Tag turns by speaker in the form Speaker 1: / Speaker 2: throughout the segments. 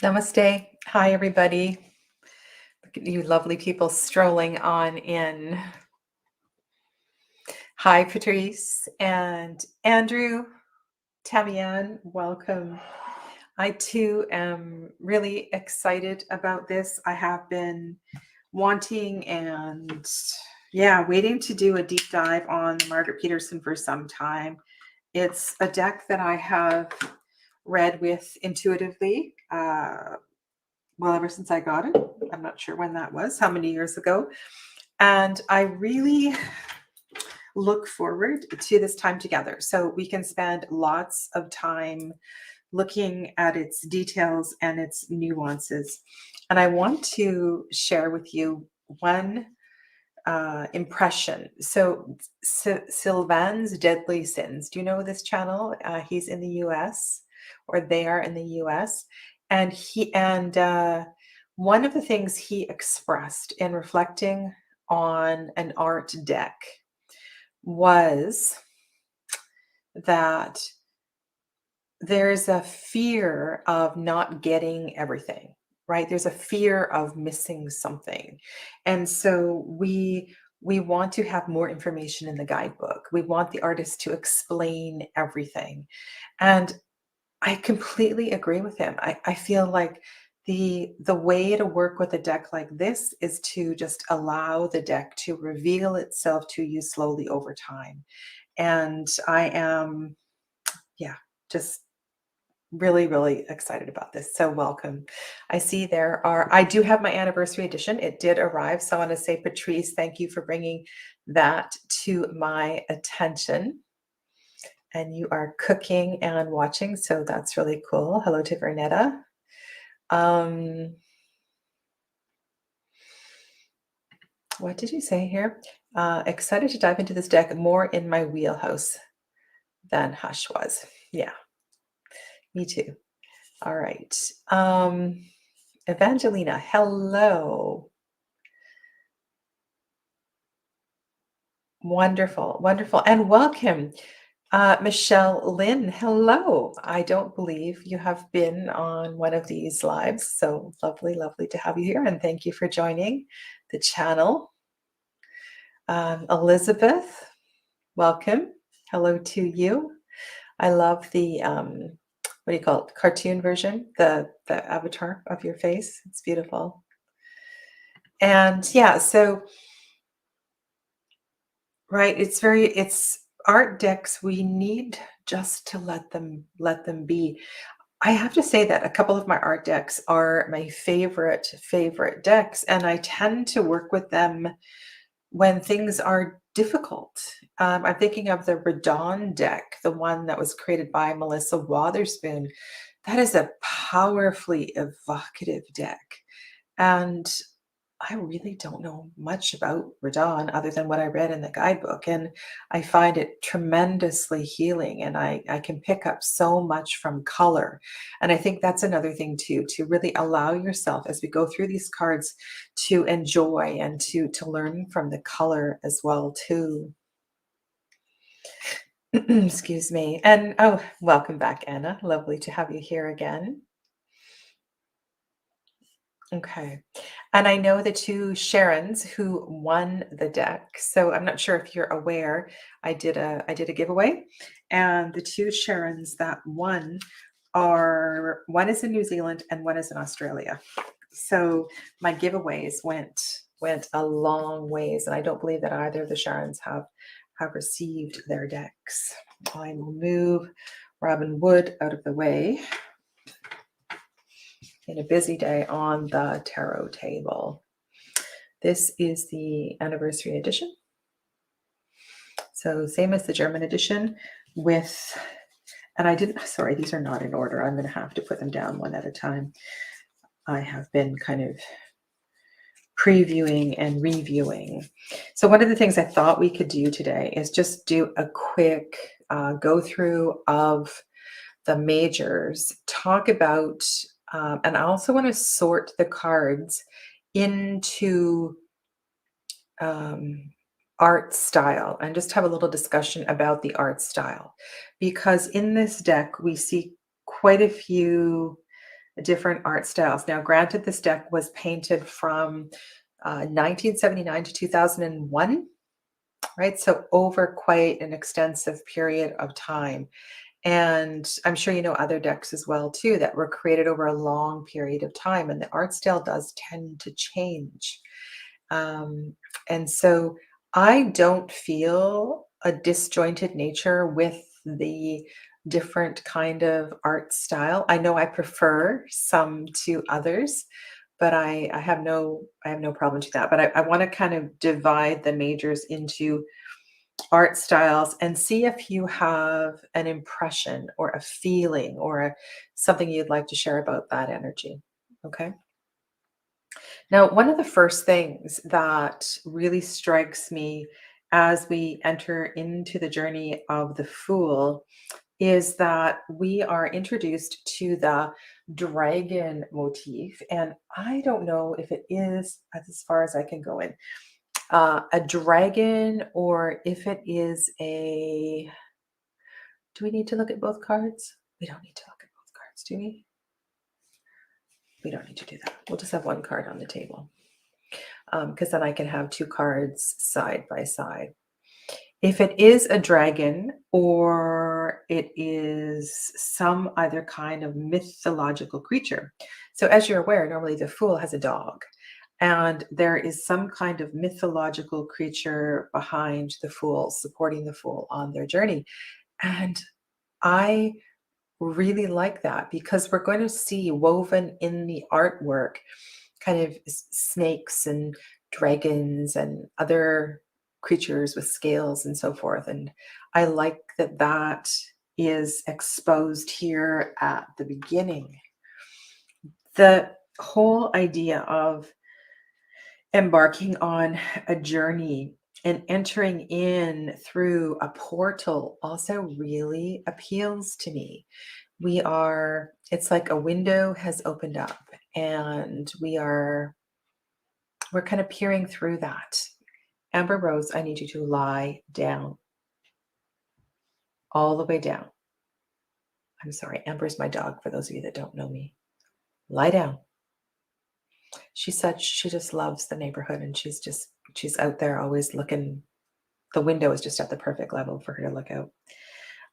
Speaker 1: Namaste. Hi, everybody. Look at you lovely people strolling on in. Hi, Patrice and Andrew, Tamian, welcome. I too am really excited about this. I have been wanting and waiting to do a deep dive on Margaret Petersen for some time. It's a deck that I have read with intuitively. Well, ever since I got it. I'm not sure when that was, how many years ago. And I really look forward to this time together. So we can spend lots of time looking at its details and its nuances. And I want to share with you one impression. So Sylvan's Deadly Sins. Do you know this channel? He's in the US, or they are in the US. And one of the things he expressed in reflecting on an art deck was that there's a fear of not getting everything, right? There's a fear of missing something. And so we want to have more information in the guidebook. We want the artist to explain everything. And I completely agree with him. I feel like the way to work with a deck like this is to just allow the deck to reveal itself to you slowly over time. And I am, just really, really excited about this. So welcome. I see I do have my anniversary edition. It did arrive. So I want to say, Patrice, thank you for bringing that to my attention. And you are cooking and watching, so that's really cool. Hello to Vernetta. What did you say here? Excited to dive into this deck, more in my wheelhouse than Hush was. Yeah, me too. All right. Evangelina, hello. Wonderful, wonderful. And welcome. Michelle Lynn, hello. I don't believe you have been on one of these lives, so lovely, lovely to have you here, and thank you for joining the channel. Elizabeth, welcome. Hello to you. I love the what do you call it? Cartoon version, the avatar of your face. It's beautiful. And yeah, so right, it's art decks. We need just to let them be. I have to say that a couple of my art decks are my favorite decks, and I tend to work with them when things are difficult. I'm thinking of the Redon deck, the one that was created by Melissa Wotherspoon. That is a powerfully evocative deck. And I really don't know much about Redon other than what I read in the guidebook. And I find it tremendously healing, and I can pick up so much from color. And I think that's another thing too, to really allow yourself as we go through these cards to enjoy and to learn from the color as well too. Excuse me. And oh, welcome back, Anna. Lovely to have you here again. Okay. And I know the two Sharons who won the deck. So I'm not sure if you're aware, I did a giveaway, and the two Sharons that won are, one is in New Zealand and one is in Australia. So my giveaways went a long ways, and I don't believe that either of the Sharons have received their decks. I will move Robin Wood out of the way in a busy day on the tarot table. This is the anniversary edition. So same as the German edition with, and I didn't, sorry, these are not in order. I'm going to have to put them down one at a time. I have been kind of previewing and reviewing. So one of the things I thought we could do today is just do a quick go through of the majors, talk about, and I also want to sort the cards into art style and just have a little discussion about the art style, because in this deck we see quite a few different art styles. Now, granted, this deck was painted from 1979 to 2001, right? So over quite an extensive period of time. And I'm sure you know other decks as well too that were created over a long period of time, and the art style does tend to change. And so I don't feel a disjointed nature with the different kind of art style. I know I prefer some to others, but I have no problem to that. But I want to kind of divide the majors into art styles and see if you have an impression or a feeling or something you'd like to share about that energy. Okay. Now, one of the first things that really strikes me as we enter into the journey of the Fool is that we are introduced to the dragon motif. And I don't know if it is, as far as I can go in, a dragon or if it is a. Do we need to look at both cards? We don't need to look at both cards, do we? We don't need to do that. We'll just have one card on the table. Because then I can have two cards side by side. If it is a dragon or it is some other kind of mythological creature. So as you're aware, normally the Fool has a dog, and there is some kind of mythological creature behind the Fool, supporting the Fool on their journey. And I really like that because we're going to see woven in the artwork kind of snakes and dragons and other creatures with scales and so forth. And I like that that is exposed here at the beginning. The whole idea of embarking on a journey and entering in through a portal also really appeals to me. It's like a window has opened up and we're kind of peering through that. Amber Rose, I need you to lie down. All the way down. I'm sorry, Amber's my dog, for those of you that don't know me. Lie down. She just loves the neighborhood, and she's out there always looking. The window is just at the perfect level for her to look out.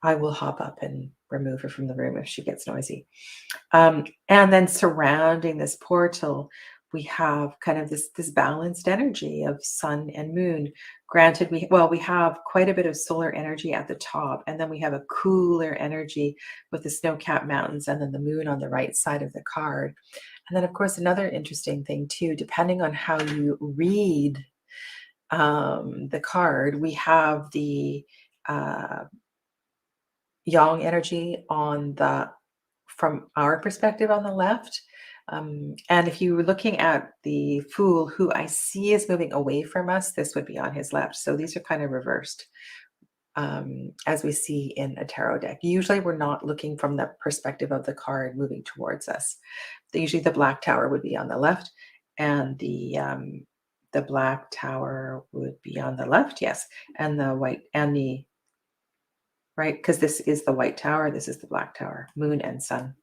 Speaker 1: I will hop up and remove her from the room if she gets noisy. And then surrounding this portal, we have kind of this balanced energy of sun and moon. Granted, we have quite a bit of solar energy at the top, and then we have a cooler energy with the snow-capped mountains and then the moon on the right side of the card. And then, of course, another interesting thing too, depending on how you read the card, we have the yang energy from our perspective on the left. And if you were looking at the Fool, who I see is moving away from us, this would be on his left. So these are kind of reversed, as we see in a tarot deck. Usually we're not looking from the perspective of the card moving towards us. Usually the Black Tower would be on the left, and the Black Tower would be on the left, yes, and the white and the right, because this is the White Tower, this is the Black Tower, moon and sun.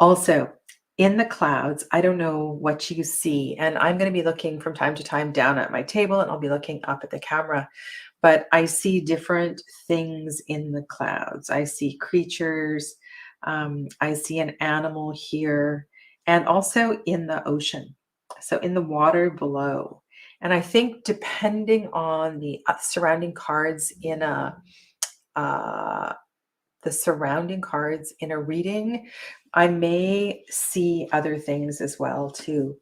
Speaker 1: Also, in the clouds, I don't know what you see, and I'm going to be looking from time to time down at my table, and I'll be looking up at the camera, but I see different things in the clouds. I see creatures, I see an animal here, and also in the ocean, so in the water below. And I think depending on the surrounding cards in the surrounding cards in a reading, I may see other things as well too.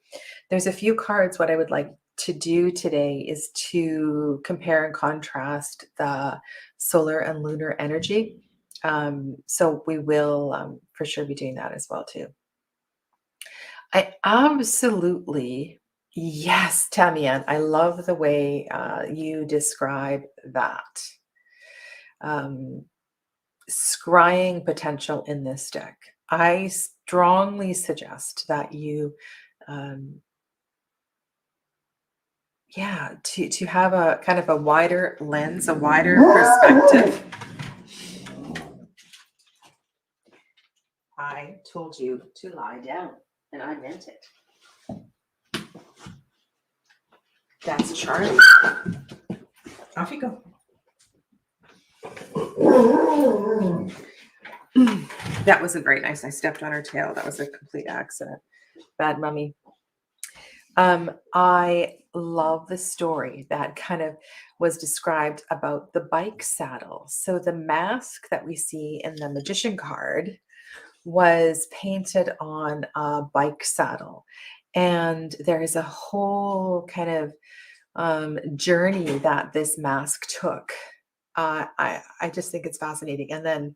Speaker 1: There's a few cards. What I would like to do today is to compare and contrast the solar and lunar energy. So we will for sure be doing that as well too. I absolutely, yes, Tamian, I love the way you describe that. Scrying potential in this deck. I strongly suggest that you, to have a kind of a wider lens, a wider perspective. I told you to lie down, and I meant it. That's Charlie. Off you go. That wasn't very nice. I stepped on her tail. That was a complete accident. Bad mummy. I love the story that kind of was described about the bike saddle. So the mask that we see in the magician card was painted on a bike saddle. And there is a whole kind of journey that this mask took. I just think it's fascinating. And then,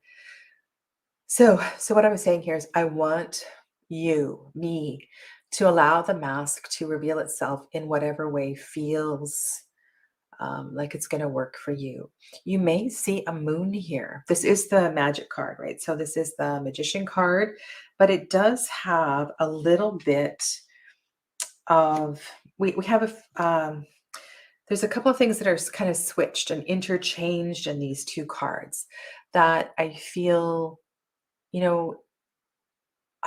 Speaker 1: so what I was saying here is I want me, to allow the mask to reveal itself in whatever way feels like it's going to work for you. You may see a moon here. This is the magic card, right? So this is the magician card, but it does have a little bit of, we have there's a couple of things that are kind of switched and interchanged in these two cards that I feel,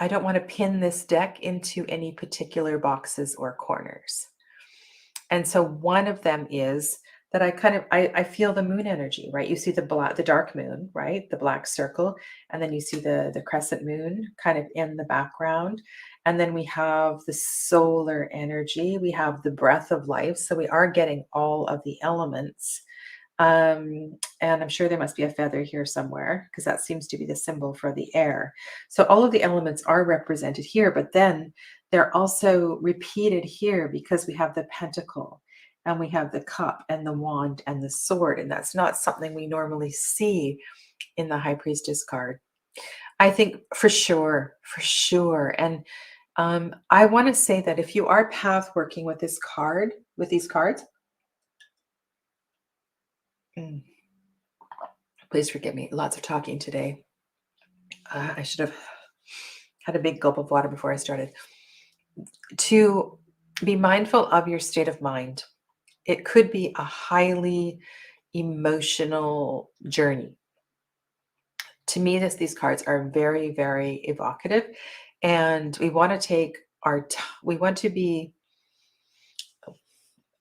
Speaker 1: I don't want to pin this deck into any particular boxes or corners. And so one of them is that I feel the moon energy, right? You see the dark moon, right? The black circle. And then you see the crescent moon kind of in the background. And then we have the solar energy. We have the breath of life. So we are getting all of the elements. And I'm sure there must be a feather here somewhere because that seems to be the symbol for the air. So all of the elements are represented here, but then they're also repeated here because we have the pentacle and we have the cup and the wand and the sword. And that's not something we normally see in the High Priestess card. I think for sure. And I want to say that if you are path working with this card, with these cards, please forgive me. Lots of talking today. I should have had a big gulp of water before I started. To be mindful of your state of mind. It could be a highly emotional journey. To me, these cards are very, very evocative, and we want to take we want to be.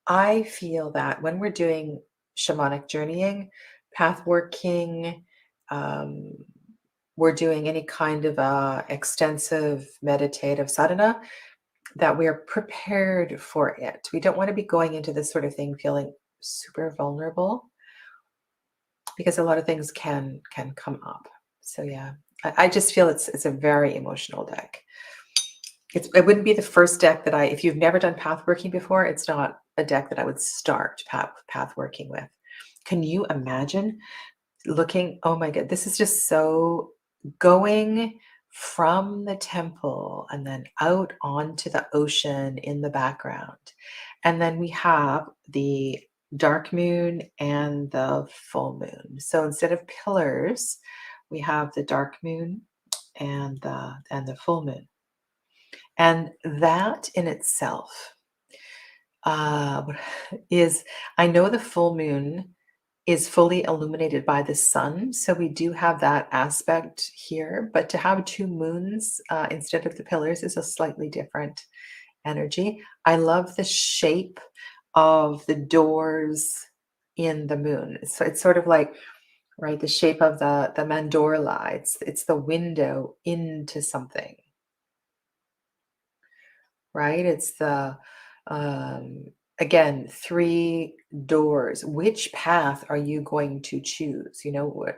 Speaker 1: I feel that when we're doing shamanic journeying, path working, we're doing any kind of extensive meditative sadhana, that we're prepared for it. We don't want to be going into this sort of thing feeling super vulnerable because a lot of things can come up. So yeah, I just feel it's a very emotional deck. It wouldn't be the first deck that if you've never done path working before, it's not a deck that I would start path working with. Can you imagine looking? Oh my God, this is just so going from the temple and then out onto the ocean in the background. And then we have the dark moon and the full moon. So instead of pillars, we have the dark moon and the full moon. And that in itself is, I know the full moon is fully illuminated by the sun. So we do have that aspect here, but to have two moons instead of the pillars is a slightly different energy. I love the shape of the doors in the moon. So it's sort of like, right, the shape of the mandorla. It's the window into something, right? It's the, again, 3 doors. Which path are you going to choose?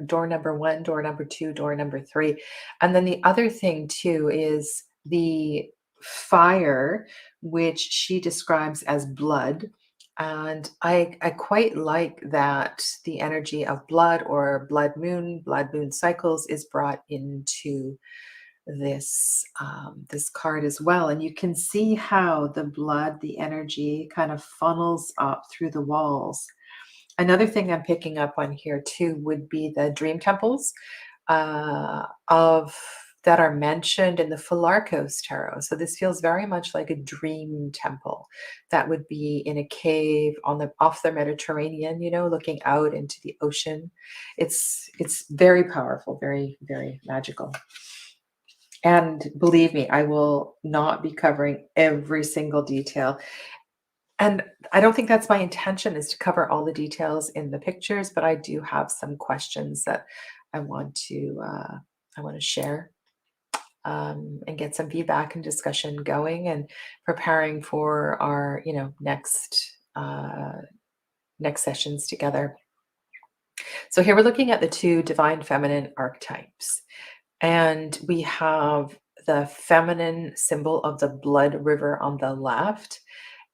Speaker 1: Door number 1, door number 2, door number 3. And then the other thing too is the fire, which she describes as blood. And I quite like that the energy of blood or blood moon cycles is brought into this card as well. And you can see how the blood, the energy kind of funnels up through the walls. Another thing I'm picking up on here too would be the dream temples that are mentioned in the Philarkos Tarot. So this feels very much like a dream temple that would be in a cave off the Mediterranean, looking out into the ocean. It's very powerful, very, very magical. And believe me, I will not be covering every single detail. And I don't think that's my intention, is to cover all the details in the pictures, but I do have some questions that I want to share, and get some feedback and discussion going, and preparing for our next sessions together. So here we're looking at the two divine feminine archetypes, and we have the feminine symbol of the blood river on the left,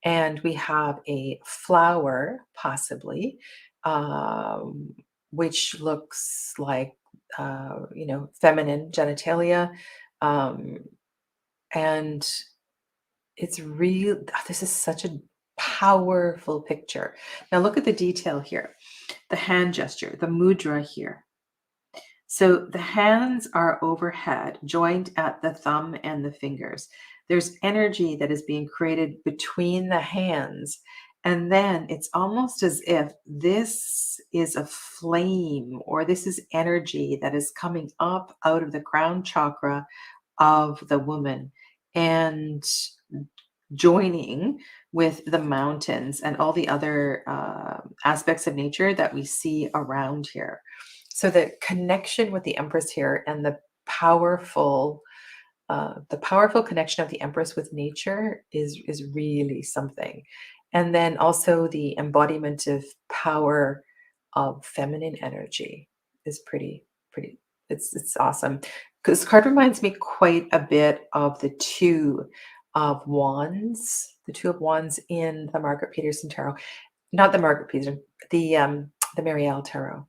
Speaker 1: and we have a flower, possibly, um, which looks like, feminine genitalia. Um, and it's real. This is such a powerful picture. Now, look at the detail here, the hand gesture, the mudra here. So the hands are overhead, joined at the thumb and the fingers. There's energy that is being created between the hands. And then it's almost as if this is a flame, or this is energy that is coming up out of the crown chakra of the woman and joining with the mountains and all the other aspects of nature that we see around here. So the connection with the Empress here, and the powerful connection of the Empress with nature is really something. And then also the embodiment of power of feminine energy is pretty. It's awesome. Because this card reminds me quite a bit of the Two of Wands, in the Margaret Petersen Tarot, not the Margaret Petersen, the Marielle Tarot.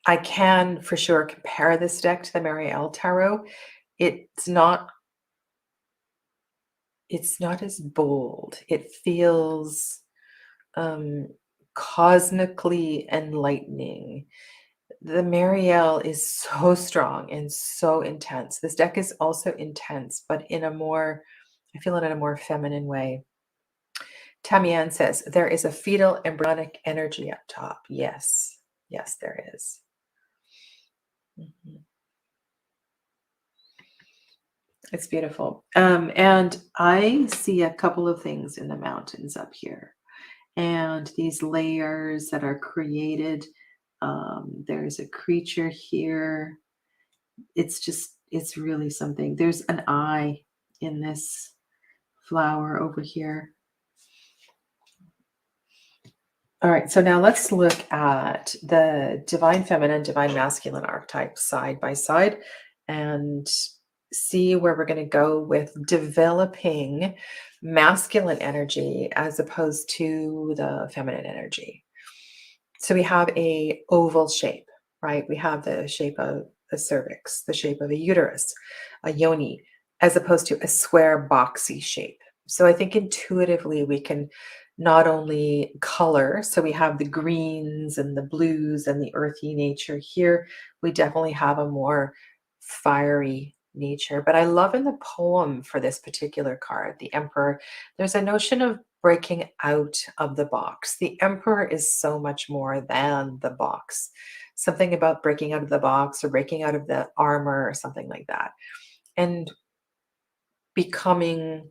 Speaker 1: I can for sure compare this deck to the Marielle Tarot. It's not as bold. It feels cosmically enlightening. The Marielle is so strong and so intense. This deck is also intense, but I feel it in a more feminine way. Tamian says, there is a fetal embryonic energy up top. Yes, there is. Mhm. It's beautiful. And I see a couple of things in the mountains up here, and these layers that are created. There's a creature here. It's really something. There's an eye in this flower over here. All right, so now let's look at the divine feminine, divine masculine archetypes side by side, and see where we're going to go with developing masculine energy as opposed to the feminine energy. So we have a oval shape, right? We have the shape of a cervix, the shape of a uterus, a yoni, as opposed to a square boxy shape. So I think intuitively we can not only color, so we have the greens and the blues and the earthy nature here. We definitely have a more fiery nature. But I love in the poem for this particular card, the Emperor, there's a notion of breaking out of the box. The Emperor is so much more than the box. Something about breaking out of the box, or breaking out of the armor, or something like that. And becoming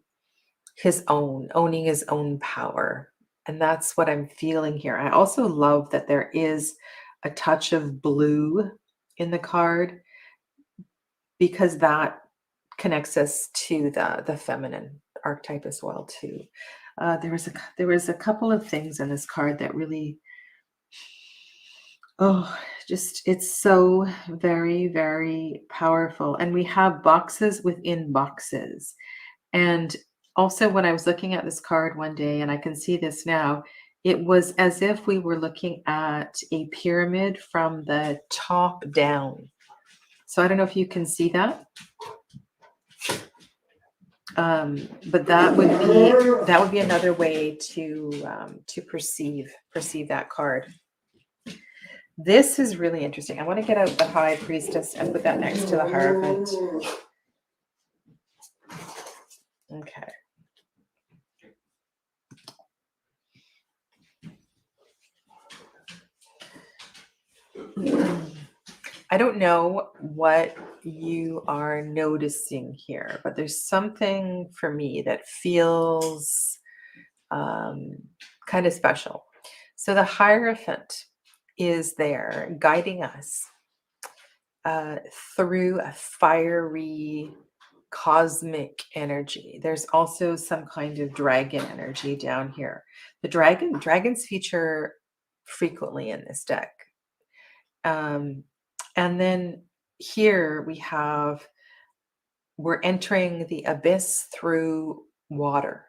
Speaker 1: his own, owning his own power. And that's what I'm feeling here. I also love that there is a touch of blue in the card, because that connects us to the feminine archetype as well too. There was a couple of things in this card that really, just, it's so very, very powerful. And we have boxes within boxes. And also, when I was looking at this card one day, and I can see this now, it was as if we were looking at a pyramid from the top down. So I don't know if you can see that. But that would be another way to perceive that card. This is really interesting. I want to get out the High Priestess and put that next to the Hierophant. Okay. I don't know what you are noticing here, but there's something for me that feels kind of special. So the Hierophant is there guiding us through a fiery cosmic energy. There's also some kind of dragon energy down here. Dragons feature frequently in this deck. And then here we're entering the abyss through water,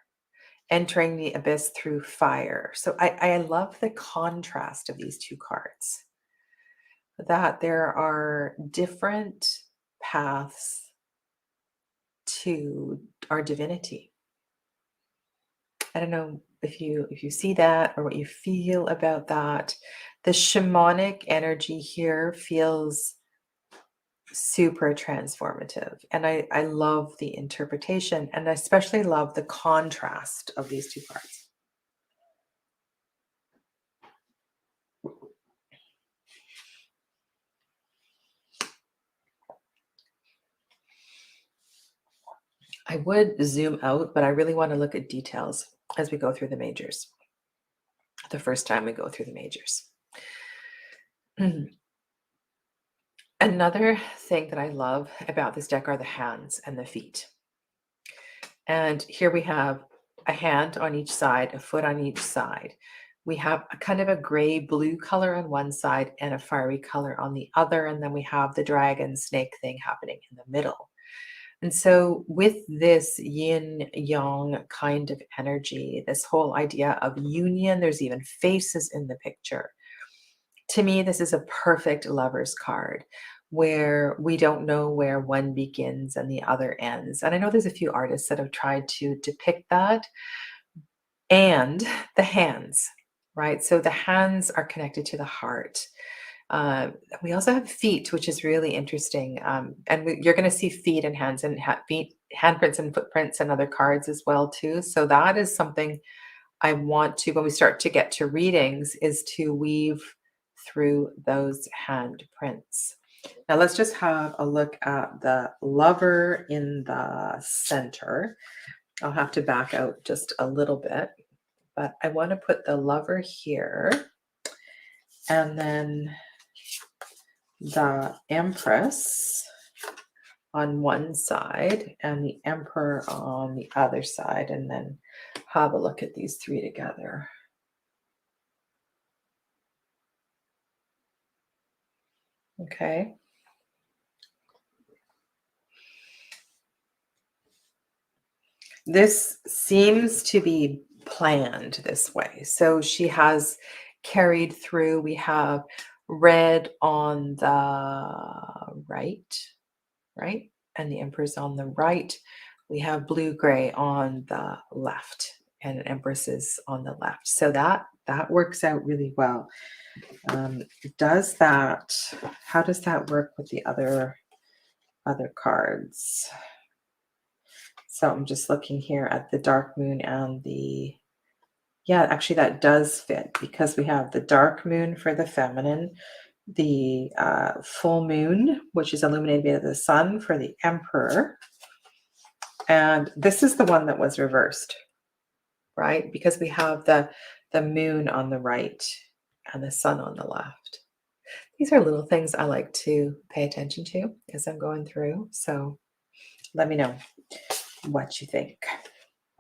Speaker 1: entering the abyss through fire. So I love the contrast of these two cards, that there are different paths to our divinity. I don't know if you see that or what you feel about that. The shamanic energy here feels super transformative, and I love the interpretation, and I especially love the contrast of these two cards. I would zoom out, but I really want to look at details as we go through the majors. The first time we go through the majors. Another thing that I love about this deck are the hands and the feet. And here we have a hand on each side, a foot on each side. We have a kind of a gray blue color on one side and a fiery color on the other. And then we have the dragon snake thing happening in the middle. And so with this yin yang kind of energy, this whole idea of union, there's even faces in the picture. To me, this is a perfect lover's card where we don't know where one begins and the other ends. And I know there's a few artists that have tried to depict that. And the hands, right? So the hands are connected to the heart. We also have feet, which is really interesting. You're going to see feet and hands and feet, handprints and footprints and other cards as well too. So that is something I want to, when we start to get to readings, is to weave through those handprints. Now let's just have a look at the lover in the center. I'll have to back out just a little bit, but I want to put the lover here, and then the Empress on one side and the Emperor on the other side, and then have a look at these three together. Okay. This seems to be planned this way. So she has carried through. We have red on the right? And the Empress on the right. We have blue-gray on the left, and Empress is on the left. So that works out really well. How does that work with the other cards? So I'm just looking here at the dark moon and actually that does fit, because we have the dark moon for the feminine, the full moon, which is illuminated by the sun, for the Emperor. And this is the one that was reversed, right? Because we have the moon on the right and the sun on the left. These are little things I like to pay attention to as I'm going through. So let me know what you think.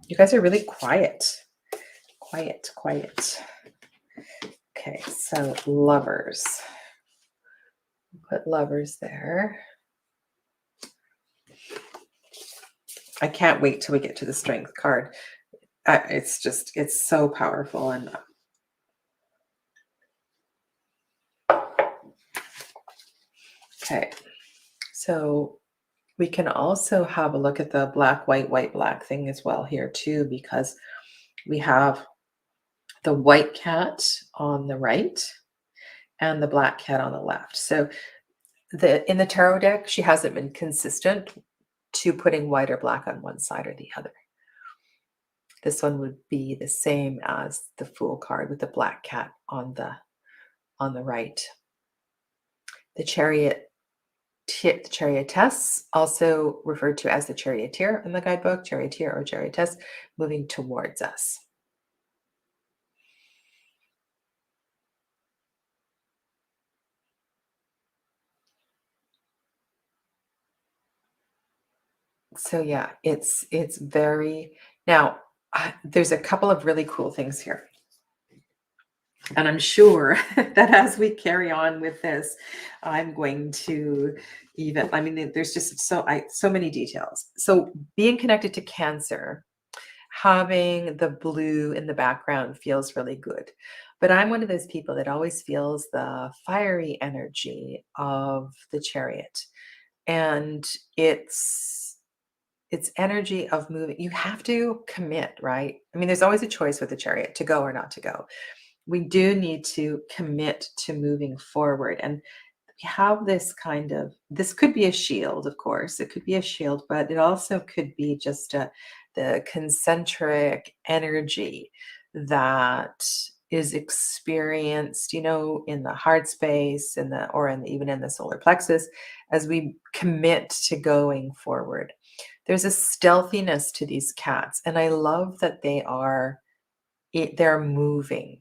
Speaker 1: You guys are really quiet. Quiet. Okay, so lovers. Put lovers there. I can't wait till we get to the strength card. It's so powerful. And okay, so we can also have a look at the black, white, black thing as well here too, because we have the white cat on the right and the black cat on the left. So in the tarot deck, she hasn't been consistent to putting white or black on one side or the other. This one would be the same as the Fool card with the black cat on the right. The Chariot Chariotess, also referred to as the charioteer in the guidebook, charioteer or chariotess, moving towards us. So yeah, it's very now. There's a couple of really cool things here, and I'm sure that as we carry on with this, I'm going to even. I mean, there's just so many details. So being connected to Cancer, having the blue in the background feels really good. But I'm one of those people that always feels the fiery energy of the chariot. And it's energy of moving. You have to commit, right? I mean, there's always a choice with the chariot to go or not to go. We do need to commit to moving forward. And we have this kind of, this could be a shield, of course, it could be a shield, but it also could be just the concentric energy that is experienced, in the heart space, even in the solar plexus, as we commit to going forward. There's a stealthiness to these cats, and I love that they're moving.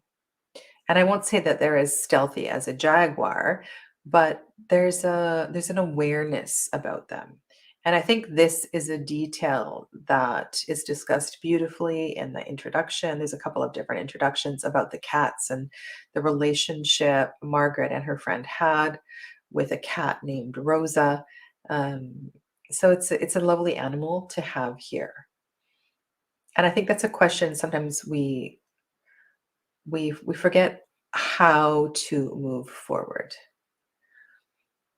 Speaker 1: And I won't say that they're as stealthy as a jaguar, but there's an awareness about them. And I think this is a detail that is discussed beautifully in the introduction. There's a couple of different introductions about the cats and the relationship Margaret and her friend had with a cat named Rosa. Um, so it's a lovely animal to have here. And I think that's a question sometimes we forget how to move forward,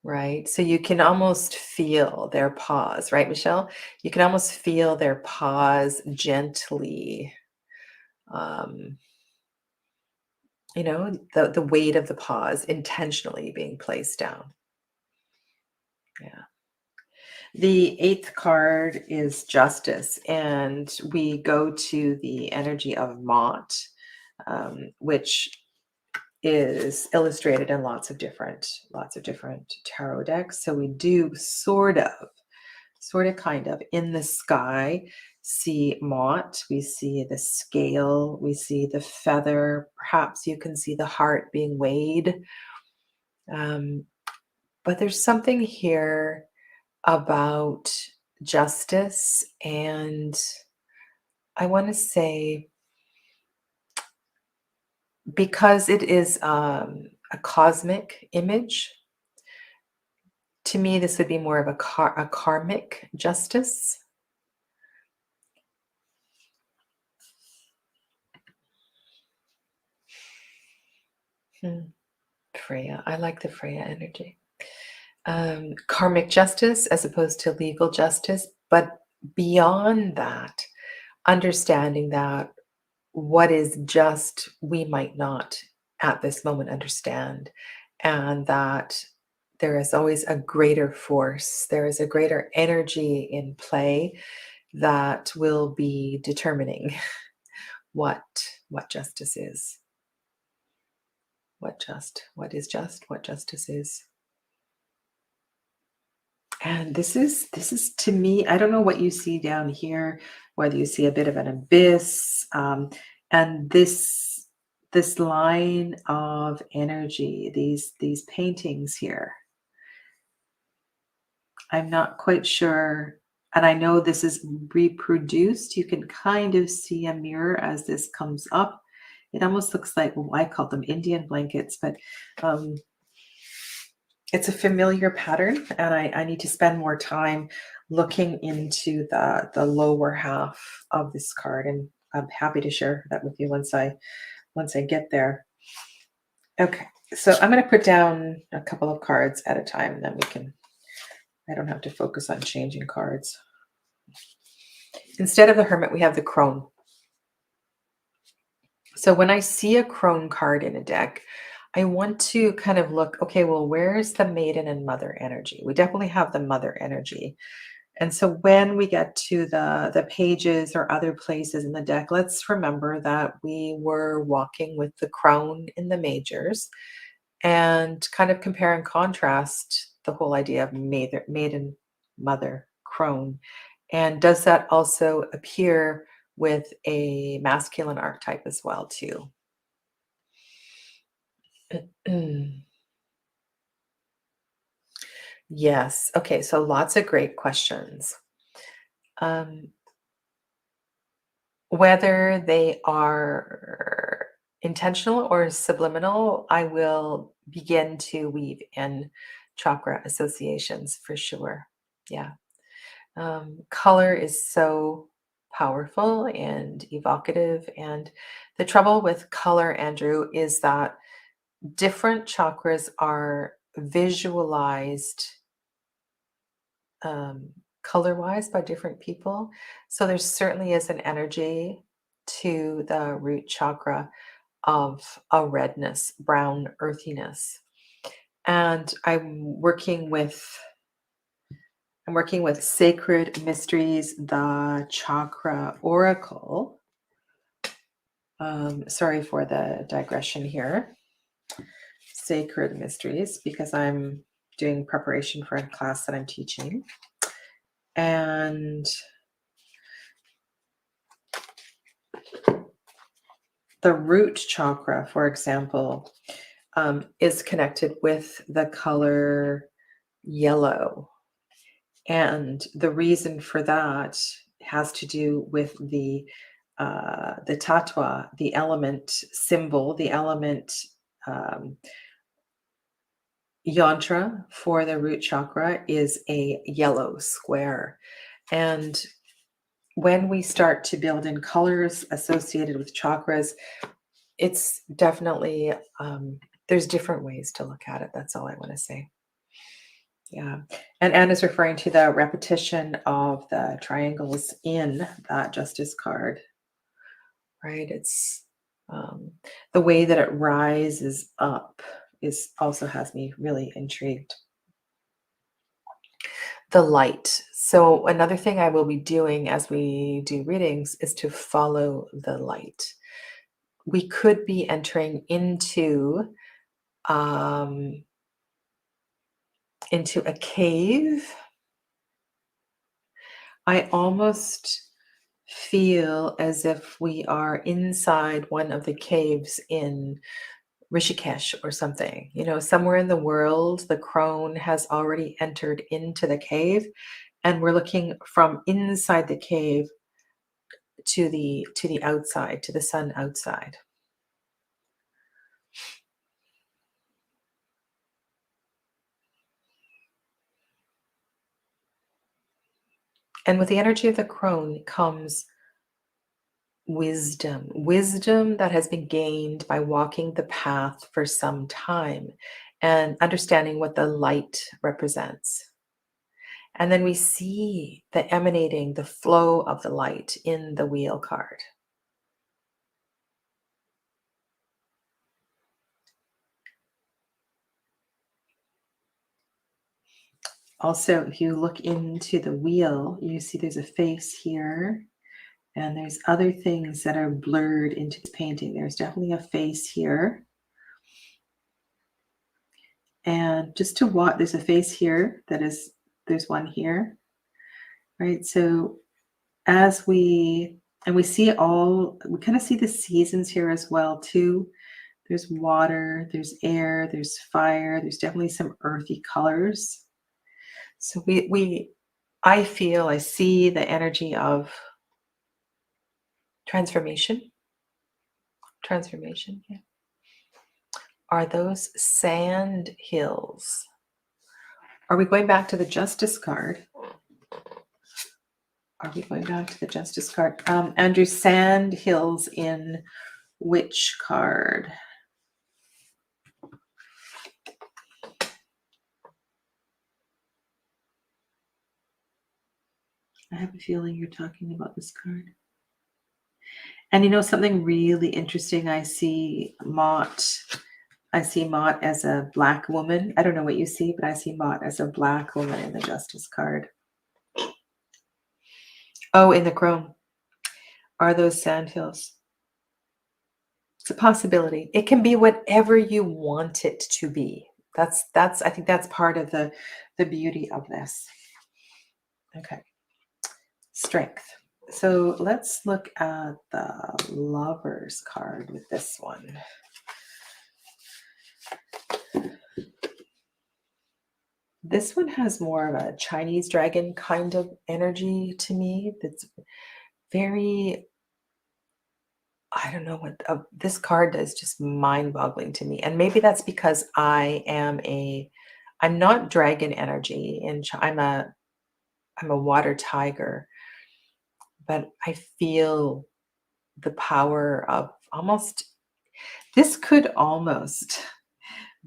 Speaker 1: right? So you can almost feel their pause, right, Michelle? You can almost feel their pause gently, um, the weight of the pause intentionally being placed down. Yeah. The eighth card is justice, and we go to the energy of Mott, which is illustrated in lots of different tarot decks. So we do kind of in the sky see Mott, we see the scale, we see the feather, perhaps you can see the heart being weighed. But there's something here about justice, and I want to say, because it is a cosmic image, to me, this would be more of a karmic justice. Freya. I like the Freya energy. Karmic justice as opposed to legal justice. But beyond that, understanding that what is just, we might not at this moment understand, and that there is always a greater force, there is a greater energy in play that will be determining what justice is, what is just, what justice is. And this is to me, I don't know what you see down here, whether you see a bit of an abyss, and this line of energy, these paintings here. I'm not quite sure, and I know this is reproduced. You can kind of see a mirror as this comes up. It almost looks like, well, I call them Indian blankets, but it's a familiar pattern, and I need to spend more time looking into the lower half of this card, and I'm happy to share that with you once I get there. Okay, so I'm going to put down a couple of cards at a time, and then I don't have to focus on changing cards. Instead of the Hermit, we have the Crone. So when I see a Crone card in a deck, I want to kind of look, okay, well, where's the Maiden and Mother energy? We definitely have the Mother energy. And so when we get to the pages or other places in the deck, let's remember that we were walking with the Crone in the majors, and kind of compare and contrast the whole idea of maiden, mother, crone. And does that also appear with a masculine archetype as well, too? Yes. Okay. So lots of great questions. Um, whether they are intentional or subliminal, I will begin to weave in chakra associations for sure. Yeah. Color is so powerful and evocative. And the trouble with color, Andrew, is that different chakras are visualized um, color wise by different people. So there certainly is an energy to the root chakra of a redness, brown earthiness. And I'm working with Sacred Mysteries, the Chakra Oracle. Sorry for the digression here. Sacred Mysteries, because I'm doing preparation for a class that I'm teaching. And the root chakra, for example, is connected with the color yellow. And the reason for that has to do with the tattva, the element symbol, the element yantra for the root chakra is a yellow square. And when we start to build in colors associated with chakras, it's definitely, there's different ways to look at it. That's all I want to say. Yeah. And Anne is referring to the repetition of the triangles in that Justice card, right? It's the way that it rises up also has me really intrigued. The light. So another thing I will be doing as we do readings is to follow the light. We could be entering into a cave. I almost feel as if we are inside one of the caves in Rishikesh or something. You know, somewhere in the world, the crone has already entered into the cave, and we're looking from inside the cave to the outside, to the sun outside. And with the energy of the crone comes wisdom that has been gained by walking the path for some time and understanding what the light represents. And then we see the flow of the light in the wheel card. Also, if you look into the wheel, you see there's a face here, and there's other things that are blurred into this painting. There's definitely a face here. And just to watch, there's a face here there's one here, right? So as we kind of see the seasons here as well too. There's water, there's air, there's fire, there's definitely some earthy colors. So I see the energy of transformation. Yeah. Are those sand hills? Are we going back to the Justice card? Andrew, sand hills in which card? I have a feeling you're talking about this card. And you know, something really interesting, I see Mott as a Black woman. I don't know what you see, but I see Mott as a Black woman in the Justice card. Oh, in the crone. Are those sandhills? It's a possibility. It can be whatever you want it to be. I think that's part of the beauty of this. Okay. Strength. So let's look at the Lovers card with this one. This one has more of a Chinese dragon kind of energy to me. That's very, I don't know what this card is, just mind-boggling to me. And maybe that's because I'm not dragon energy, and I'm a water tiger, but I feel the power of almost, this could almost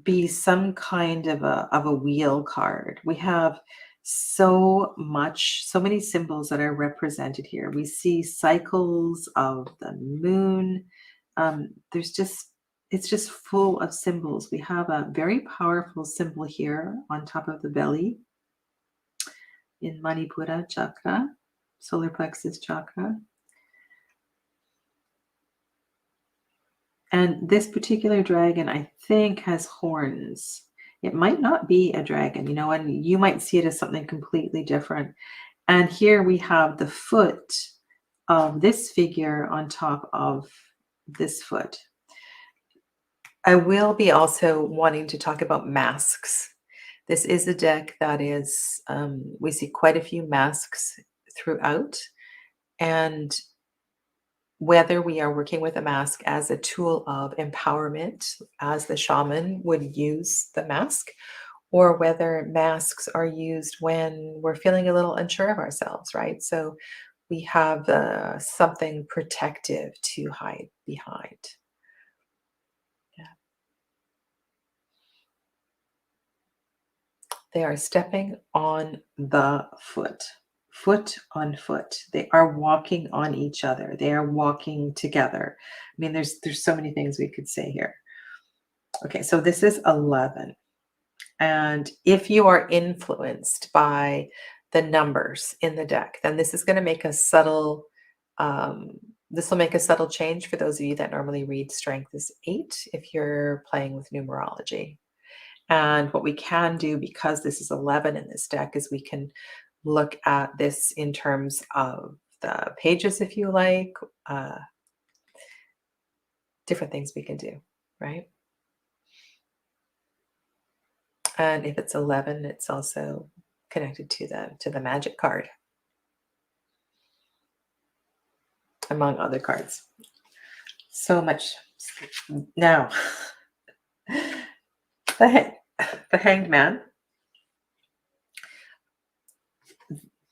Speaker 1: be some kind of a wheel card. We have so many symbols that are represented here. We see cycles of the moon. It's just full of symbols. We have a very powerful symbol here on top of the belly in Manipura chakra, solar plexus chakra. And this particular dragon, I think, has horns. It might not be a dragon, and you might see it as something completely different. And here we have the foot of this figure on top of this foot. I will be also wanting to talk about masks. This is a deck that is, we see quite a few masks throughout. And whether we are working with a mask as a tool of empowerment, as the shaman would use the mask, or whether masks are used when we're feeling a little unsure of ourselves, right? So we have something protective to hide behind. Yeah. They are stepping on the foot. Foot on foot. They are walking on each other. They are walking together. I mean, there's so many things we could say here. Okay, so this is 11. And if you are influenced by the numbers in the deck, then this is going to make a subtle, this will make a subtle change for those of you that normally read strength as 8 if you're playing with numerology. And what we can do, because this is 11 in this deck, is we can look at this in terms of the pages, if you like, different things we can do, right? And if it's 11, it's also connected to the magic card, among other cards. So much. Now, the Hanged Man.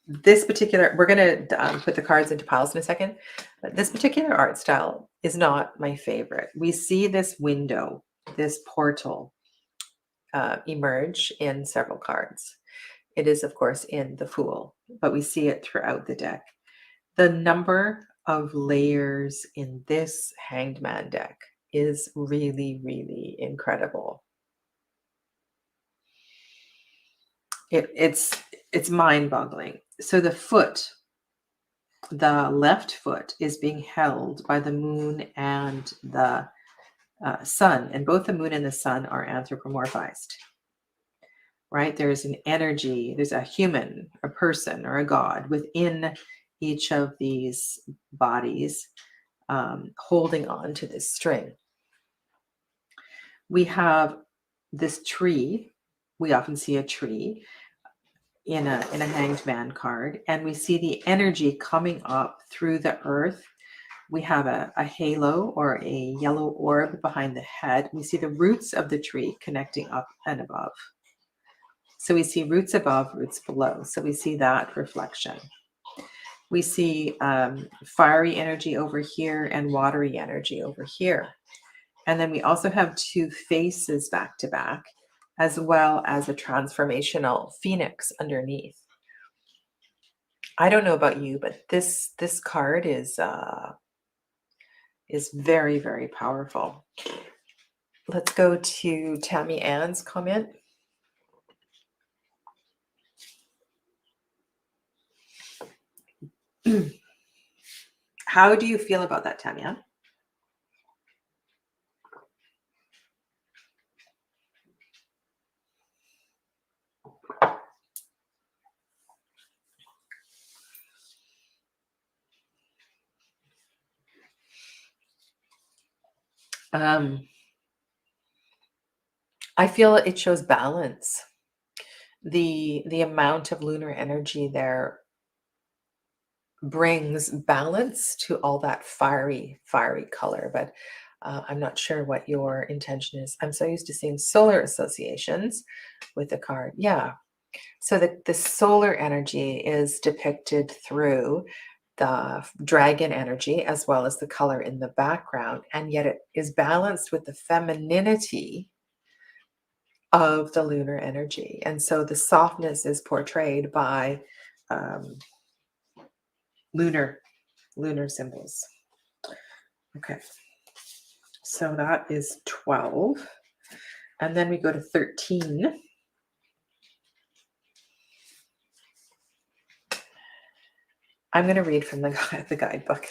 Speaker 1: This particular, we're going to put the cards into piles in a second, but this particular art style is not my favorite. We see this window, this portal emerge in several cards. It is, of course, in the Fool, but we see it throughout the deck. The number of layers in this Hanged Man deck is really, really incredible. It's mind-boggling. So the foot, the left foot, is being held by the moon and the sun, and both the moon and the sun are anthropomorphized, right? There's an energy, there's a human, a person, or a god within each of these bodies, holding on to this string. We have this tree. We often see a tree in a Hanged Man card, and we see the energy coming up through the earth. We have a halo or a yellow orb behind the head. We see the roots of the tree connecting up and above. So we see roots above, roots below. So we see that reflection. We see fiery energy over here and watery energy over here. And then we also have 2 faces back to back, as well as a transformational phoenix underneath. I don't know about you, but this card is very, very powerful. Let's go to Tammy Ann's comment. How do you feel about that, Tammy Ann? Um, I feel it shows balance. The amount of lunar energy there brings balance to all that fiery color, but I'm not sure what your intention is. I'm so used to seeing solar associations with the card. Yeah. So the solar energy is depicted through the dragon energy as well as the color in the background, and yet it is balanced with the femininity of the lunar energy. And so the softness is portrayed by um, lunar symbols. Okay, so that is 12. And then we go to 13. I'm going to read from the guidebook.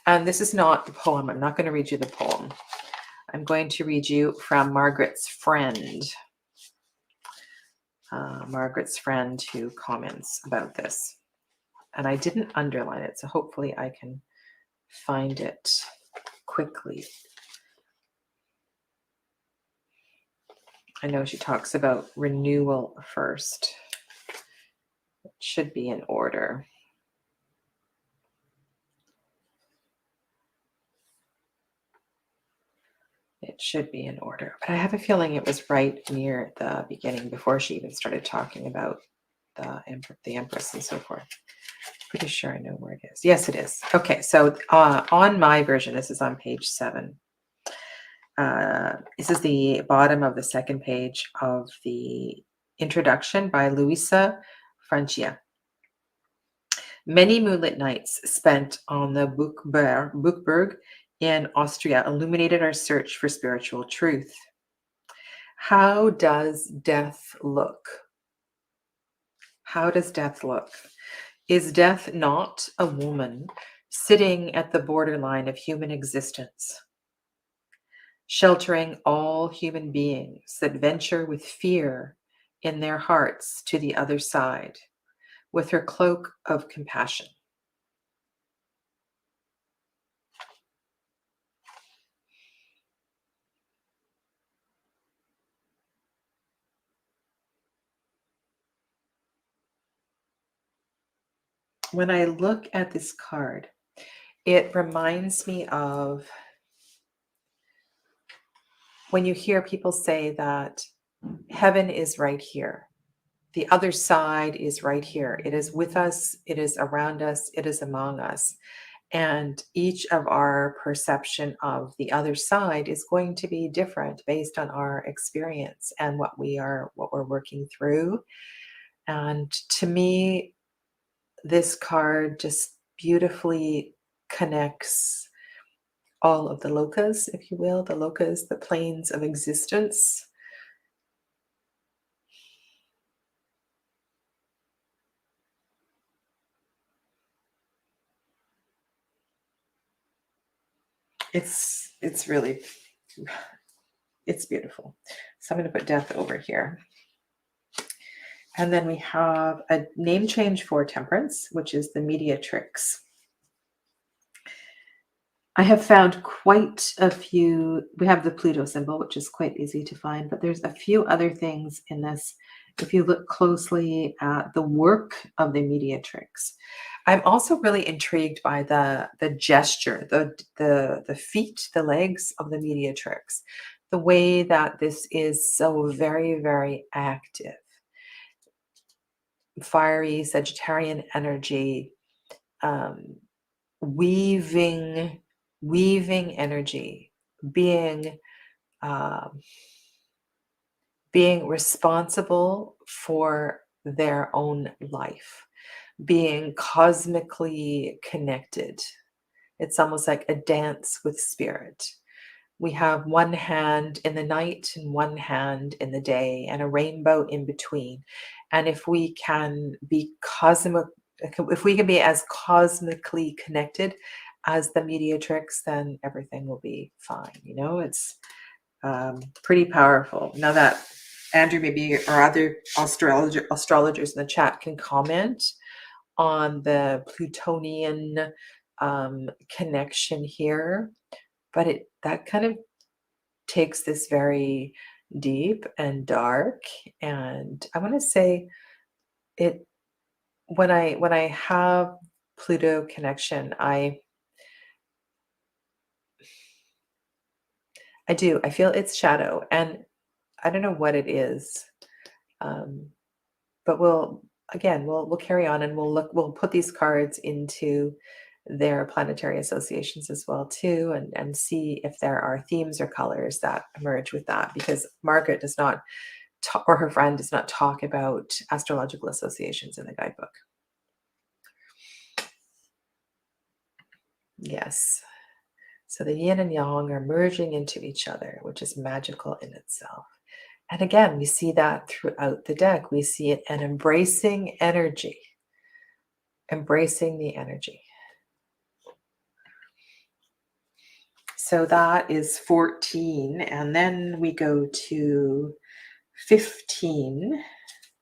Speaker 1: And this is not the poem. I'm not going to read you the poem. I'm going to read you from Margaret's friend. Margaret's friend who comments about this. And I didn't underline it, so hopefully I can find it quickly. I know she talks about renewal first. It should be in order. It should be in order, but I have a feeling it was right near the beginning before she even started talking about the Empress and so forth. Pretty sure I know where it is. Yes, it is. Okay, so on my version, this is on page 7. This is the bottom of the second page of the introduction by Luisa Francia. Many moonlit nights spent on the Buchberg in Austria illuminated our search for spiritual truth. How does death look? How does death look? Is death not a woman sitting at the borderline of human existence, sheltering all human beings that venture with fear in their hearts to the other side, with her cloak of compassion? When I look at this card, it reminds me of when you hear people say that heaven is right here. The other side is right here. It is with us. It is around us. It is among us. And each of our perception of the other side is going to be different based on our experience and what we're working through. And to me, this card just beautifully connects all of the lokas, if you will, the lokas, the planes of existence. It's really, it's beautiful. So I'm going to put death over here. And then we have a name change for Temperance, which is the mediatrix. I have found quite a few. We have the Pluto symbol, which is quite easy to find, but there's a few other things in this. If you look closely at the work of the mediatrix, I'm also really intrigued by the gesture, the feet, the legs of the mediatrix, the way that this is so very, very active, fiery Sagittarian energy, weaving energy, being responsible for their own life, being cosmically connected. It's almost like a dance with spirit. We have one hand in the night and one hand in the day and a rainbow in between. And if we can be if we can be as cosmically connected as the mediatrix, then everything will be fine. You know, it's pretty powerful. Now that Andrew, maybe, or other astrologers in the chat can comment on the Plutonian connection here, but that kind of takes this very deep and dark. And I want to say it when I have Pluto connection, I do. I feel its shadow, and I don't know what it is. Um, but we'll carry on, and we'll put these cards into their planetary associations as well too, and see if there are themes or colors that emerge with that, because Margaret does not or her friend does not talk about astrological associations in the guidebook. Yes. So the yin and yang are merging into each other, which is magical in itself. And again, we see that throughout the deck. We see it an embracing energy, embracing the energy. So that is 14. And then we go to 15.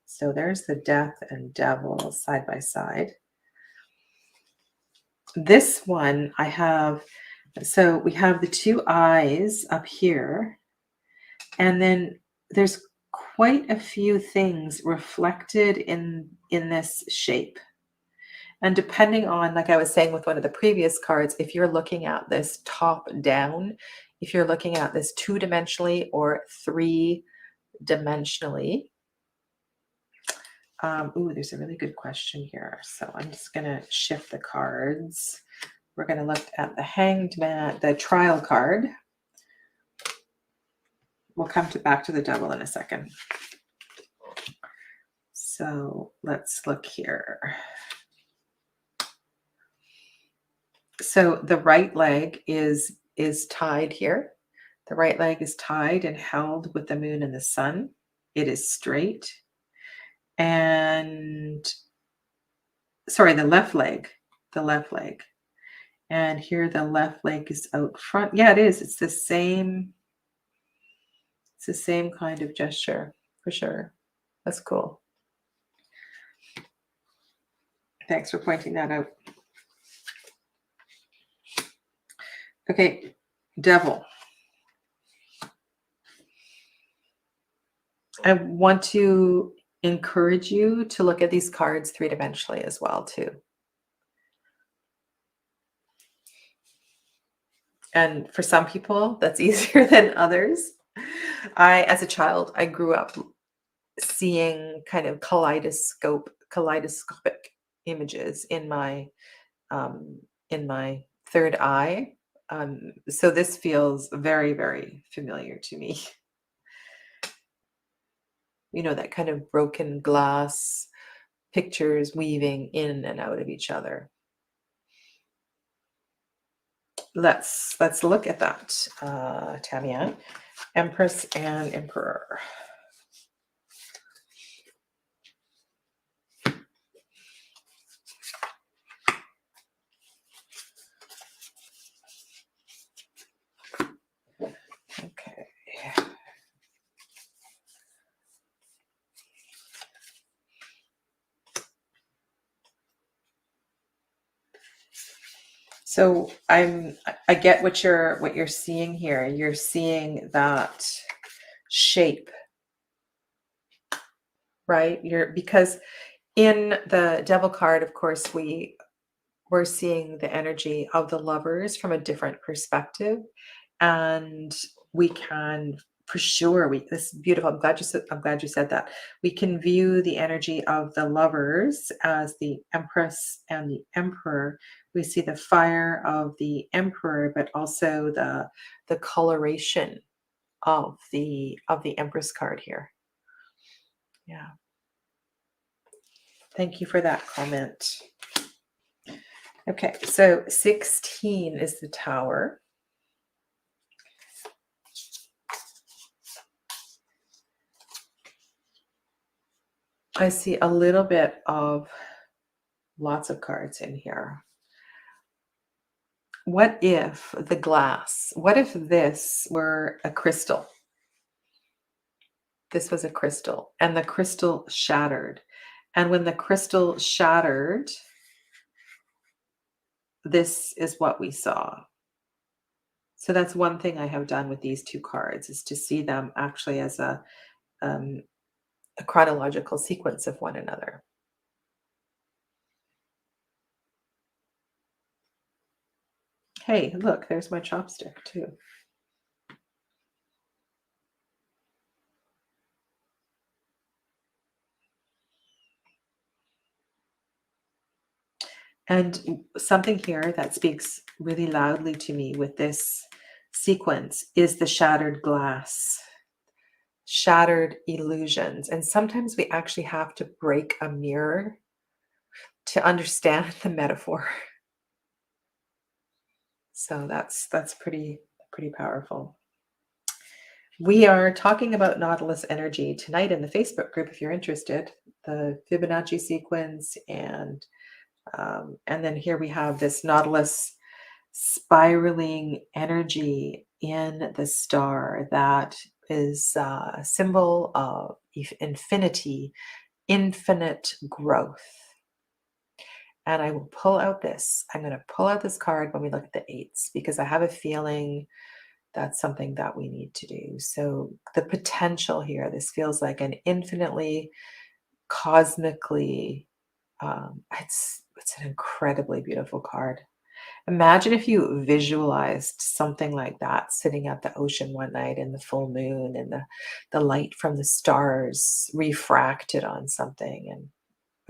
Speaker 1: So there's the death and devil side by side. This one I have, so we have the two eyes up here, and then there's quite a few things reflected in this shape. And depending on, like I was saying with one of the previous cards, if you're looking at this top down, if you're looking at this 2-dimensionally or 3-dimensionally. There's a really good question here. So I'm just going to shift the cards. We're going to look at the Hanged Man, the trial card. We'll come back to the devil in a second. So let's look here. So the right leg is tied here. The right leg is tied and held with the moon and the sun. It is straight. And sorry, the left leg. And here the left leg is out front. Yeah, it is. It's the same kind of gesture for sure. That's cool. Thanks for pointing that out. Okay, devil. I want to encourage you to look at these cards 3-dimensionally as well too. And for some people, that's easier than others. As a child, I grew up seeing kind of kaleidoscopic images in my third eye. So this feels very, very familiar to me. You know, that kind of broken glass pictures weaving in and out of each other. Let's look at that, Tamia. Empress and Emperor. Okay. So I get what you're seeing here. You're seeing that shape, right? Because in the devil card, of course, we're seeing the energy of the lovers from a different perspective, and we can, for sure, this is beautiful. I'm glad you said that. We can view the energy of the lovers as the Empress and the Emperor. We see the fire of the Emperor, but also the coloration of the Empress card here. Yeah. Thank you for that comment. Okay, so 16 is the Tower. I see a little bit of lots of cards in here. What if the glass, what if this were a crystal? This was a crystal, and the crystal shattered. And when the crystal shattered, this is what we saw. So that's one thing I have done with these two cards, is to see them actually as a chronological sequence of one another. Hey, look, there's my chopstick too. And something here that speaks really loudly to me with this sequence is the shattered glass, shattered illusions. And sometimes we actually have to break a mirror to understand the metaphor. So that's pretty powerful. We are talking about Nautilus energy tonight in the Facebook group if you're interested. The Fibonacci sequence, and then here we have this Nautilus spiraling energy in the star that is a symbol of infinity, infinite growth. And I will pull out this. I'm going to pull out this card when we look at the eights, because I have a feeling that's something that we need to do. So the potential here, this feels like an infinitely, cosmically, it's an incredibly beautiful card. Imagine if you visualized something like that sitting at the ocean one night in the full moon, and the light from the stars refracted on something, and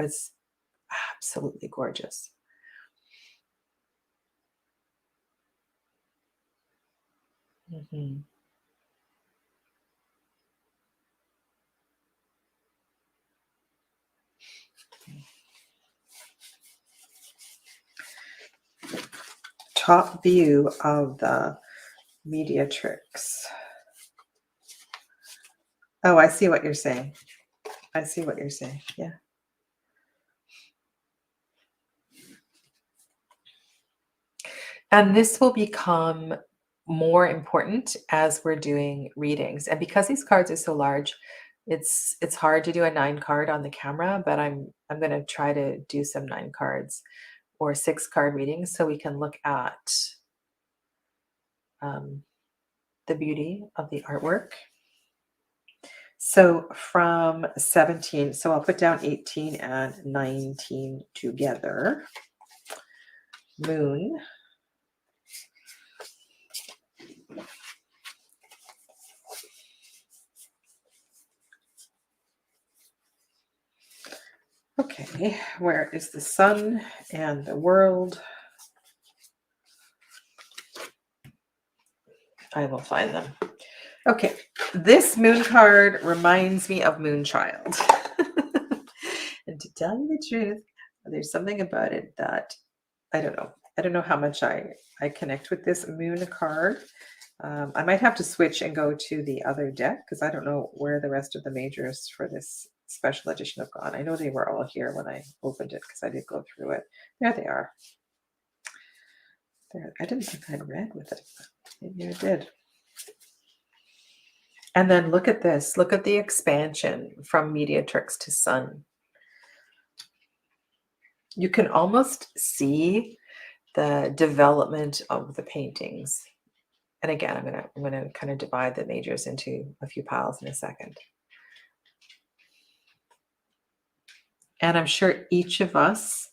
Speaker 1: it's absolutely gorgeous. Mhm. Top view of the mediatrix. Oh, I see what you're saying. I see what you're saying. Yeah. And this will become more important as we're doing readings. And because these cards are so large, it's hard to do a 9 card on the camera, but I'm going to try to do some 9 cards or 6 card readings so we can look at the beauty of the artwork. So from 17, so I'll put down 18 and 19 together. Moon. Okay, where is the sun and the world? I will find them. Okay, this moon card reminds me of Moonchild. And to tell you the truth, there's something about it that I don't know. I don't know how much I connect with this moon card. I might have to switch and go to the other deck, because I don't know where the rest of the majors for this special edition have gone. I know they were all here when I opened it, because I did go through it. There they are. There. I didn't think I'd read with it, but maybe I did. And then look at this. Look at the expansion from mediatrix to sun. You can almost see the development of the paintings. And again, I'm gonna kind of divide the majors into a few piles in a second. And I'm sure each of us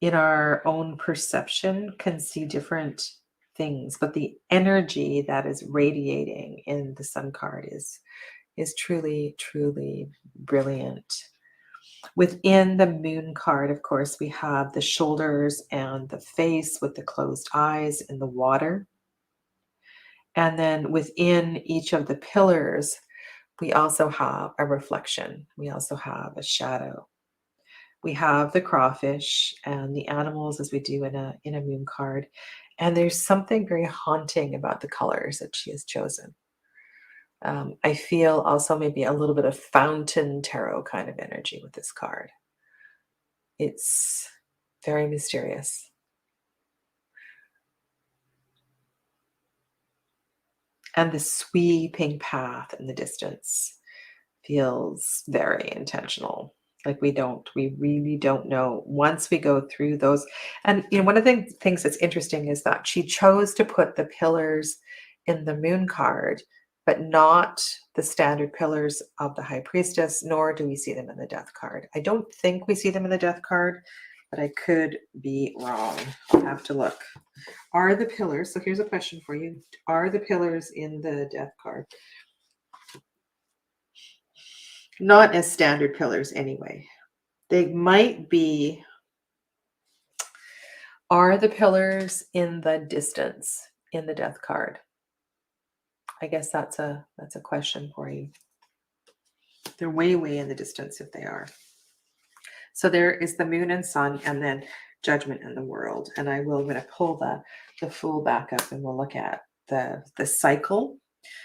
Speaker 1: in our own perception can see different things, but the energy that is radiating in the sun card is truly, truly brilliant. Within the moon card, of course, we have the shoulders and the face with the closed eyes in the water. And then within each of the pillars, we also have a reflection. We also have a shadow. We have the crawfish and the animals, as we do in a moon card. And there's something very haunting about the colors that she has chosen. I feel also maybe a little bit of fountain tarot kind of energy with this card. It's very mysterious. And the sweeping path in the distance feels very intentional. Like we really don't know once we go through those. And one of the things that's interesting is that she chose to put the pillars in the moon card, but not the standard pillars of the high priestess, nor do we see them in the death card. I don't think we see them in the death card, but I could be wrong. I'll have to look. Are the pillars, so here's a question for you. Are the pillars in the death card? Not as standard pillars anyway. They might be. Are the pillars in the distance in the death card? I guess that's a question for you. They're way, way in the distance if they are. So there is the moon and sun, and then judgment and the world. And I'm going to pull the Fool back up, and we'll look at the cycle.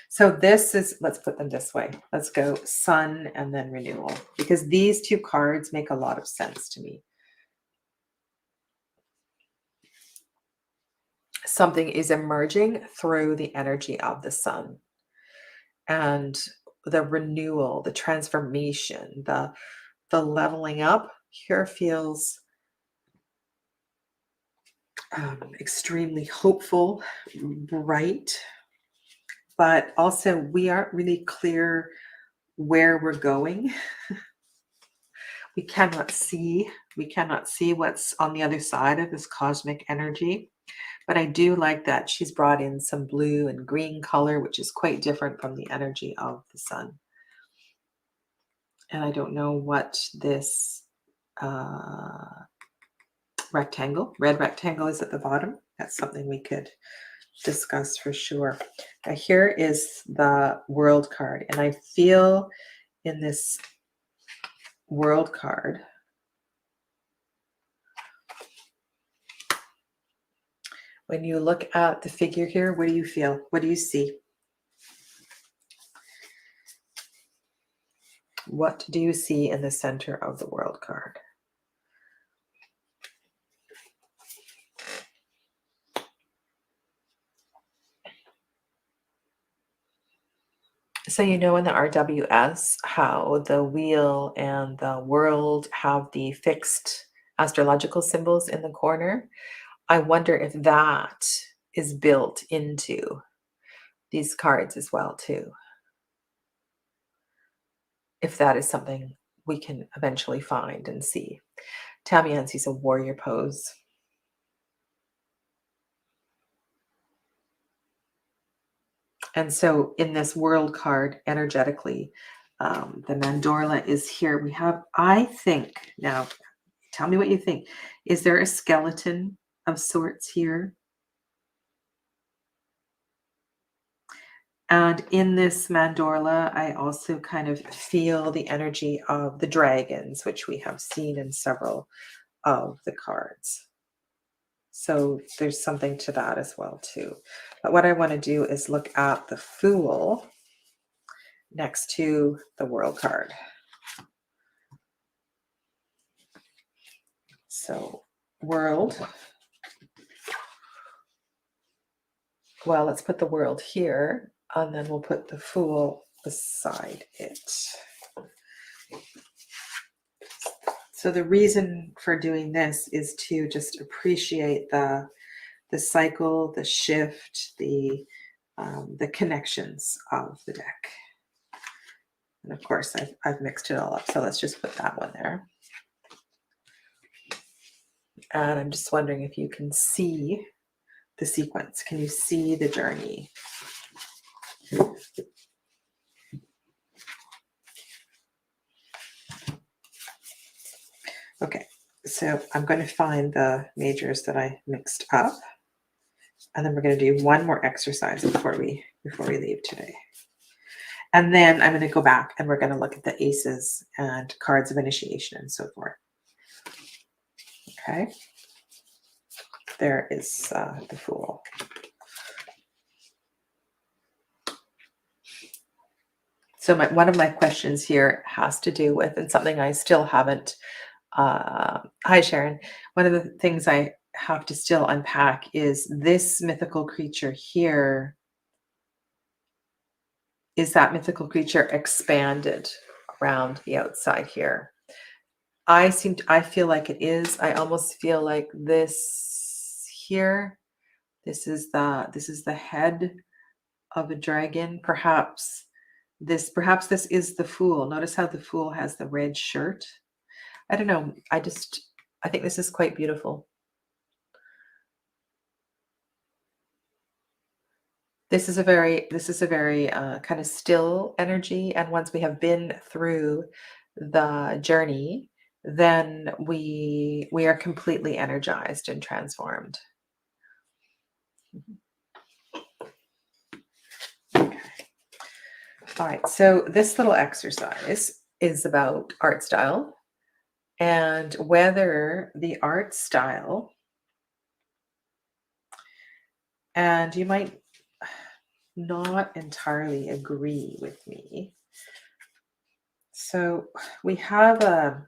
Speaker 1: So this is, let's put them this way. Let's go sun and then renewal, because these two cards make a lot of sense to me. Something is emerging through the energy of the sun, and the renewal, the transformation, the leveling up here feels extremely hopeful, bright, but also we aren't really clear where we're going. We cannot see what's on the other side of this cosmic energy. But I do like that she's brought in some blue and green color, which is quite different from the energy of the sun. And I don't know what this red rectangle is at the bottom. That's something we could discuss for sure. Now here is the world card. And I feel in this world card, when you look at the figure here, what do you feel? What do you see? What do you see in the center of the world card? So in the RWS, how the wheel and the world have the fixed astrological symbols in the corner. I wonder if that is built into these cards as well too. If that is something we can eventually find and see. Tammy sees a warrior pose. And so in this world card, energetically, the mandorla is here. We have, I think, now tell me what you think. Is there a skeleton of sorts here? And in this mandorla, I also kind of feel the energy of the dragons, which we have seen in several of the cards. So there's something to that as well too. But what I want to do is look at the Fool next to the world card. So world. Well, let's put the world here, and then we'll put the Fool beside it. So the reason for doing this is to just appreciate the cycle, the shift, the connections of the deck. And of course, I've mixed it all up. So let's just put that one there. And I'm just wondering if you can see the sequence. Can you see the journey? Okay, so I'm going to find the majors that I mixed up, and then we're going to do one more exercise before we leave today. And then I'm going to go back and we're going to look at the aces and cards of initiation and so forth. Okay, there is the Fool. So one of my questions here has to do with, and something I still haven't, hi Sharon, one of the things I have to still unpack is this mythical creature here. Is that mythical creature expanded around the outside here? I feel like it is. I almost feel like this here, this is the head of a dragon. Perhaps this is the Fool. Notice how the Fool has the red shirt. I don't know. I think this is quite beautiful. This is a very kind of still energy, and once we have been through the journey, then we are completely energized and transformed. Okay. All right, so this little exercise is about art style and whether the art style, and you might not entirely agree with me. So we have a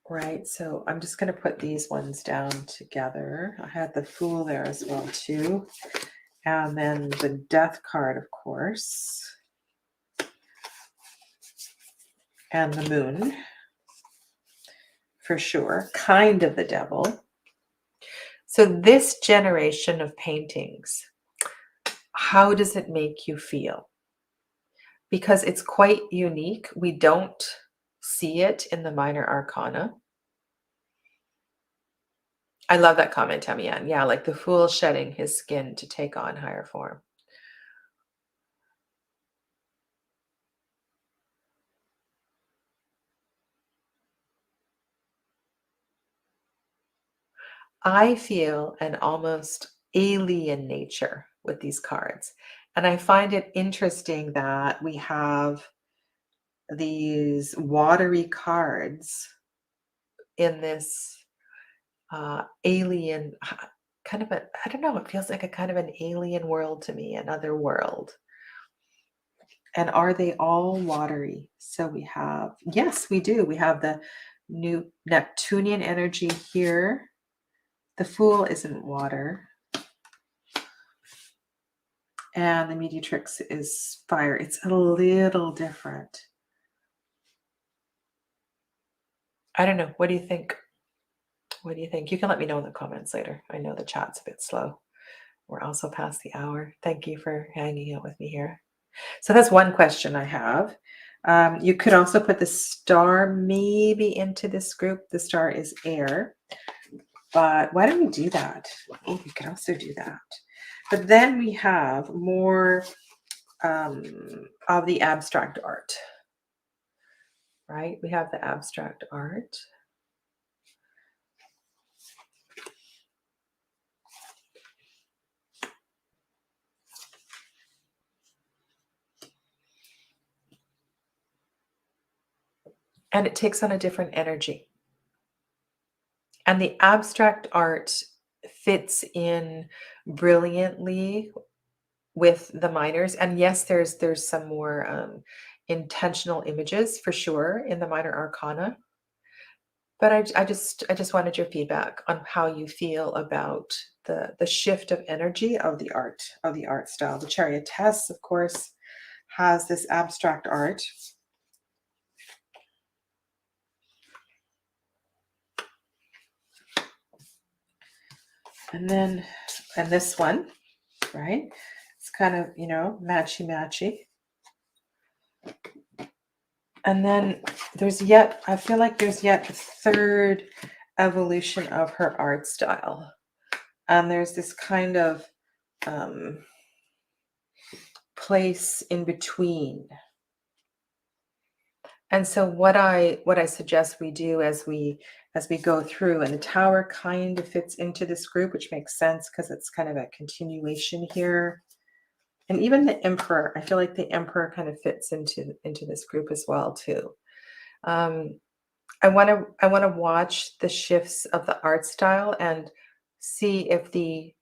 Speaker 1: right, so I'm just going to put these ones down together. I had the Fool there as well too, and then the Death card, of course, and the Moon for sure, kind of the Devil. So this generation of paintings, how does it make you feel? Because it's quite unique. We don't see it in the minor arcana. I love that comment, Tamian. Yeah, like the Fool shedding his skin to take on higher form. I feel an almost alien nature with these cards. And I find it interesting that we have these watery cards in this alien kind of I don't know, it feels like a kind of an alien world to me, another world. And are they all watery? So we have, yes, we do. We have the new Neptunian energy here. The Fool isn't water. And the mediatrix is fire. It's a little different. I don't know. What do you think? What do you think? You can let me know in the comments later. I know the chat's a bit slow. We're also past the hour. Thank you for hanging out with me here. So that's one question I have. You could also put the star maybe into this group. The star is air. But why don't we do that? Oh, we could also do that. But then we have more of the abstract art, right? We have the abstract art. And it takes on a different energy. And the abstract art fits in brilliantly with the minors. And yes, there's some more intentional images for sure in the minor arcana. But I just wanted your feedback on how you feel about the shift of energy of the art style. The Chariotess, of course, has this abstract art. And then, and this one, right? It's kind of, you know, matchy. And then I feel like there's yet a third evolution of her art style. And there's this kind of place in between. And so what I suggest we do as we go through, and the Tower kind of fits into this group, which makes sense because it's kind of a continuation here. And even the Emperor, I feel like the Emperor kind of fits into this group as well too. I want to watch the shifts of the art style and see if the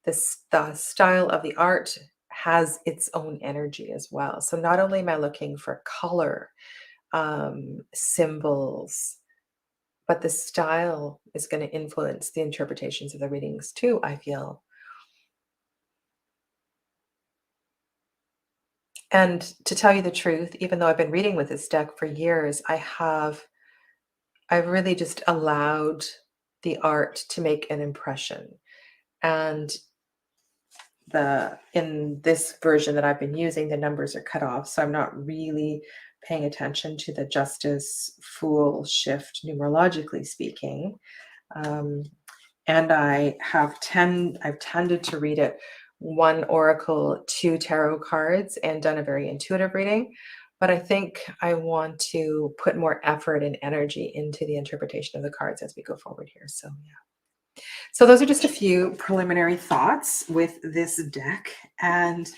Speaker 1: style of the art has its own energy as well. So not only am I looking for color, symbols, but the style is going to influence the interpretations of the readings too, I feel. And to tell you the truth, even though I've been reading with this deck for years, I've really just allowed the art to make an impression. And in this version that I've been using, the numbers are cut off, so I'm not really paying attention to the Justice Fool shift numerologically speaking. And I've tended to read it 1 oracle, 2 tarot cards, and done a very intuitive reading. But I think I want to put more effort and energy into the interpretation of the cards as we go forward here. So yeah. So those are just a few preliminary thoughts with this deck, and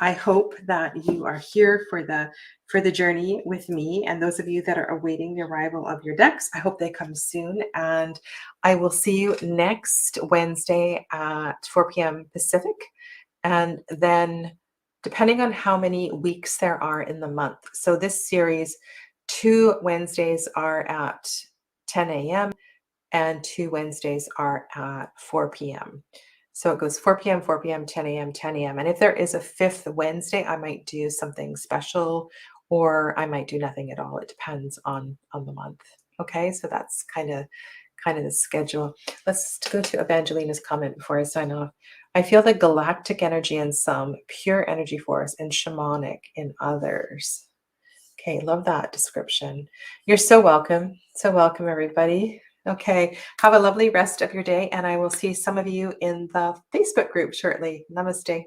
Speaker 1: I hope that you are here for the journey with me. And those of you that are awaiting the arrival of your decks, I hope they come soon. And I will see you next Wednesday at 4 p.m. Pacific. And then, depending on how many weeks there are in the month. So this series, 2 Wednesdays are at 10 a.m. and 2 Wednesdays are at 4 p.m. So it goes 4 p.m., 4 p.m., 10 a.m., 10 a.m. And if there is a 5th Wednesday, I might do something special, or I might do nothing at all. It depends on the month. Okay, so that's kind of the schedule. Let's go to Evangelina's comment before I sign off. I feel the galactic energy in some, pure energy force, and shamanic in others. Okay, love that description. You're so welcome. So welcome, everybody. Okay, have a lovely rest of your day, and I will see some of you in the Facebook group shortly. Namaste.